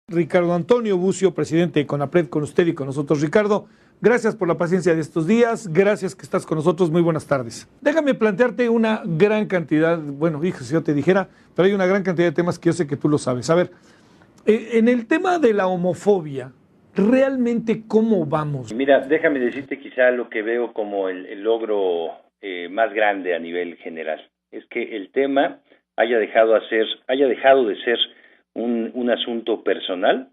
Ricardo Antonio Bucio, presidente de CONAPRED, con usted y con nosotros. Ricardo, gracias por la paciencia de estos días, gracias que estás con nosotros, muy buenas tardes. Déjame plantearte una gran cantidad, bueno, hijo, si yo te dijera, pero hay una gran cantidad de temas que yo sé que tú lo sabes. A ver, en el tema de la homofobia, ¿realmente cómo vamos? Mira, déjame decirte quizá lo que veo como el logro más grande a nivel general. Es que el tema haya dejado de ser un asunto personal.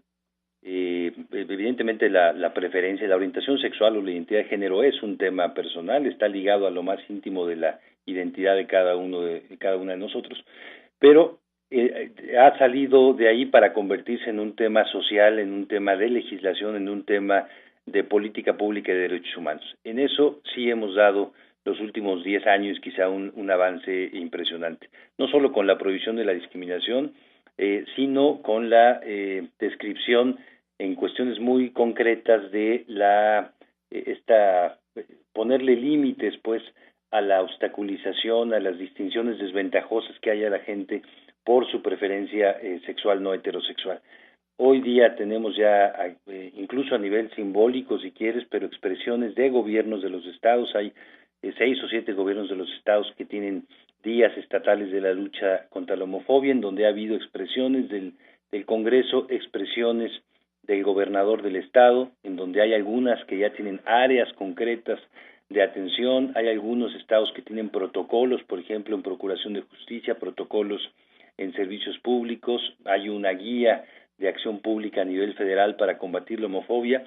Evidentemente la preferencia, la orientación sexual o la identidad de género es un tema personal, está ligado a lo más íntimo de la identidad de cada una de nosotros, pero ha salido de ahí para convertirse en un tema social, en un tema de legislación, en un tema de política pública y de derechos humanos. En eso sí hemos dado los últimos 10 años quizá un avance impresionante, no solo con la prohibición de la discriminación, sino con la descripción en cuestiones muy concretas de ponerle límites pues a la obstaculización, a las distinciones desventajosas que haya la gente por su preferencia sexual no heterosexual. Hoy día tenemos ya, incluso a nivel simbólico si quieres, pero expresiones de gobiernos de los estados. Hay 6 o 7 gobiernos de los estados que tienen días estatales de la lucha contra la homofobia, en donde ha habido expresiones del Congreso, expresiones del gobernador del estado, en donde hay algunas que ya tienen áreas concretas de atención. Hay algunos estados que tienen protocolos, por ejemplo, en Procuración de Justicia, protocolos en servicios públicos. Hay una guía de acción pública a nivel federal para combatir la homofobia.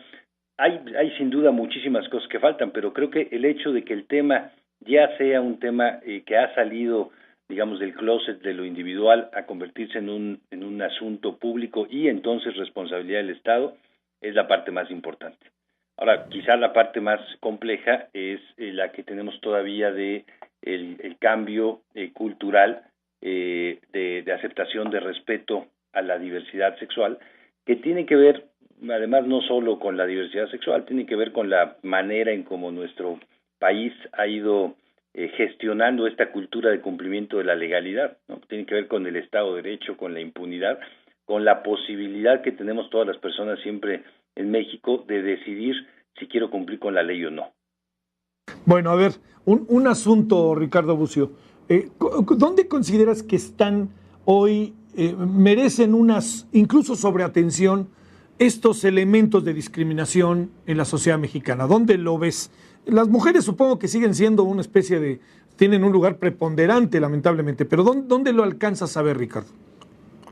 Hay sin duda muchísimas cosas que faltan, pero creo que el hecho de que el tema ya sea un tema que ha salido, digamos, del closet de lo individual a convertirse en un asunto público y entonces responsabilidad del Estado, es la parte más importante. Ahora, quizá la parte más compleja es la que tenemos todavía de el cambio cultural de aceptación, de respeto a la diversidad sexual, que tiene que ver, además, no solo con la diversidad sexual, tiene que ver con la manera en cómo nuestro país ha ido gestionando esta cultura de cumplimiento de la legalidad, ¿no? Tiene que ver con el Estado de Derecho, con la impunidad, con la posibilidad que tenemos todas las personas siempre en México de decidir si quiero cumplir con la ley o no. Bueno, a ver, un asunto, Ricardo Bucio. ¿Dónde consideras que están hoy, merecen incluso sobre atención, estos elementos de discriminación en la sociedad mexicana? ¿Dónde lo ves? Las mujeres supongo que siguen siendo una especie tienen un lugar preponderante, lamentablemente, pero ¿dónde lo alcanzas a ver, Ricardo?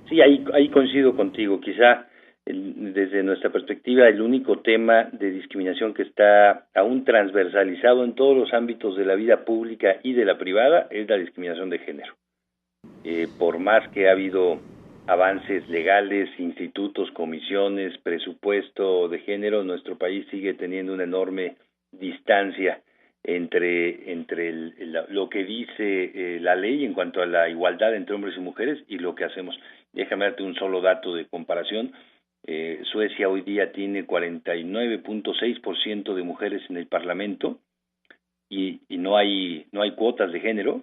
Sí, ahí coincido contigo. Quizá desde nuestra perspectiva el único tema de discriminación que está aún transversalizado en todos los ámbitos de la vida pública y de la privada es la discriminación de género. Por más que ha habido avances legales, institutos, comisiones, presupuesto de género, nuestro país sigue teniendo una enorme distancia entre lo que dice la ley en cuanto a la igualdad entre hombres y mujeres y lo que hacemos. Déjame darte un solo dato de comparación. Suecia hoy día tiene 49.6% de mujeres en el Parlamento y no hay cuotas de género.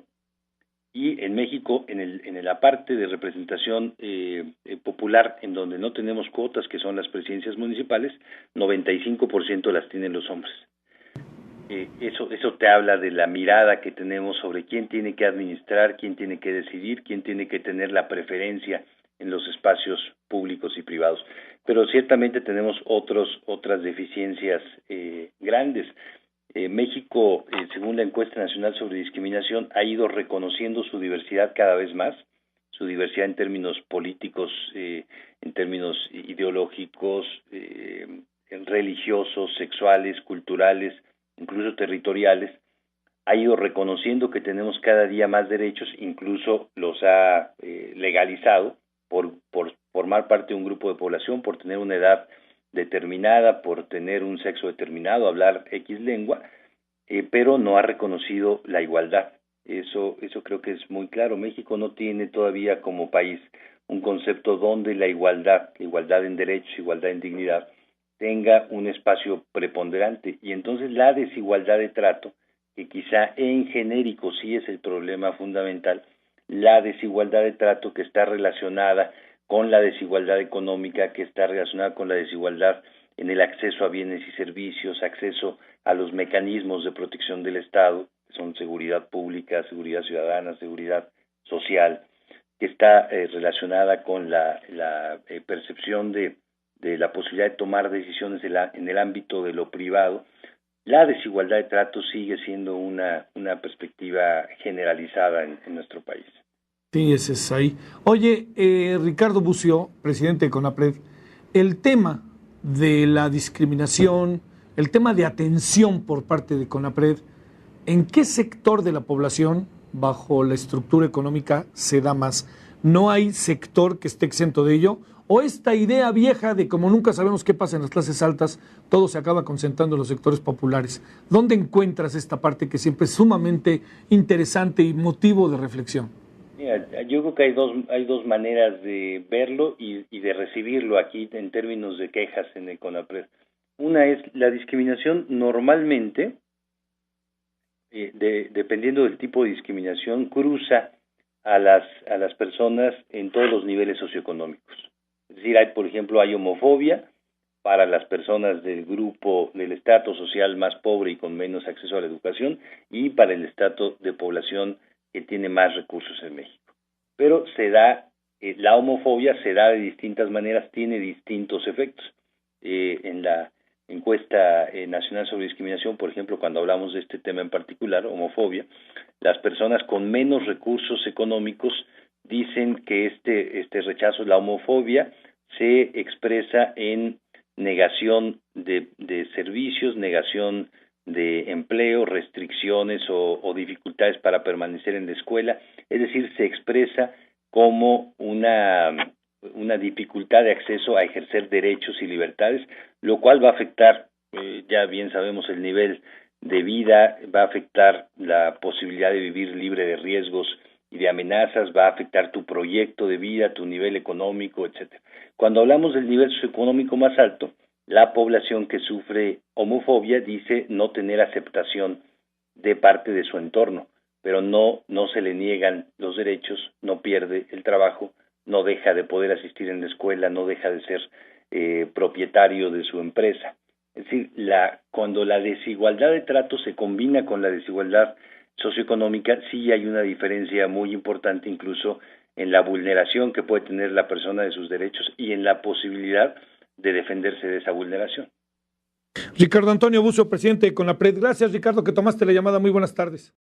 Y en México, en la parte de representación popular, en donde no tenemos cuotas, que son las presidencias municipales, 95% las tienen los hombres. Eso te habla de la mirada que tenemos sobre quién tiene que administrar, quién tiene que decidir, quién tiene que tener la preferencia en los espacios públicos y privados. Pero ciertamente tenemos otras deficiencias grandes. México, según la encuesta nacional sobre discriminación, ha ido reconociendo su diversidad cada vez más, su diversidad en términos políticos, en términos ideológicos, religiosos, sexuales, culturales, incluso territoriales. Ha ido reconociendo que tenemos cada día más derechos, incluso los ha legalizado por formar parte de un grupo de población, por tener una edad determinada, por tener un sexo determinado, hablar X lengua, pero no ha reconocido la igualdad. Eso creo que es muy claro. México no tiene todavía como país un concepto donde la igualdad en derechos, igualdad en dignidad, tenga un espacio preponderante. Y entonces la desigualdad de trato, que quizá en genérico sí es el problema fundamental, la desigualdad de trato que está relacionada con la desigualdad económica, que está relacionada con la desigualdad en el acceso a bienes y servicios, acceso a los mecanismos de protección del Estado, que son seguridad pública, seguridad ciudadana, seguridad social, que está relacionada con la percepción de la posibilidad de tomar decisiones en el ámbito de lo privado. La desigualdad de trato sigue siendo una perspectiva generalizada en nuestro país. Sí, ese es ahí. Oye, Ricardo Bucio, presidente de CONAPRED, el tema de la discriminación, el tema de atención por parte de CONAPRED, ¿en qué sector de la población, bajo la estructura económica, se da más? ¿No hay sector que esté exento de ello? ¿O esta idea vieja de como nunca sabemos qué pasa en las clases altas, todo se acaba concentrando en los sectores populares? ¿Dónde encuentras esta parte que siempre es sumamente interesante y motivo de reflexión? Mira, yo creo que hay dos maneras de verlo y de recibirlo aquí en términos de quejas en el CONAPRED. Una es la discriminación normalmente, dependiendo del tipo de discriminación, cruza a las personas en todos los niveles socioeconómicos. Es decir, por ejemplo, hay homofobia para las personas del grupo, del estrato social más pobre y con menos acceso a la educación, y para el estrato de población que tiene más recursos en México. Pero la homofobia se da de distintas maneras, tiene distintos efectos. En la encuesta nacional sobre discriminación, por ejemplo, cuando hablamos de este tema en particular, homofobia, las personas con menos recursos económicos dicen que este rechazo, la homofobia, se expresa en negación de servicios, negación de empleo, restricciones o dificultades para permanecer en la escuela, es decir, se expresa como una dificultad de acceso a ejercer derechos y libertades, lo cual va a afectar, ya bien sabemos, el nivel de vida, va a afectar la posibilidad de vivir libre de riesgos y de amenazas, va a afectar tu proyecto de vida, tu nivel económico, etcétera. Cuando hablamos del nivel socioeconómico más alto, la población que sufre homofobia dice no tener aceptación de parte de su entorno, pero no se le niegan los derechos, no pierde el trabajo, no deja de poder asistir en la escuela, no deja de ser propietario de su empresa. Es decir, cuando la desigualdad de trato se combina con la desigualdad socioeconómica, sí hay una diferencia muy importante incluso en la vulneración que puede tener la persona de sus derechos y en la posibilidad de defenderse de esa vulneración. Ricardo Antonio Bucio, presidente de CONAPRED. Gracias, Ricardo, que tomaste la llamada. Muy buenas tardes.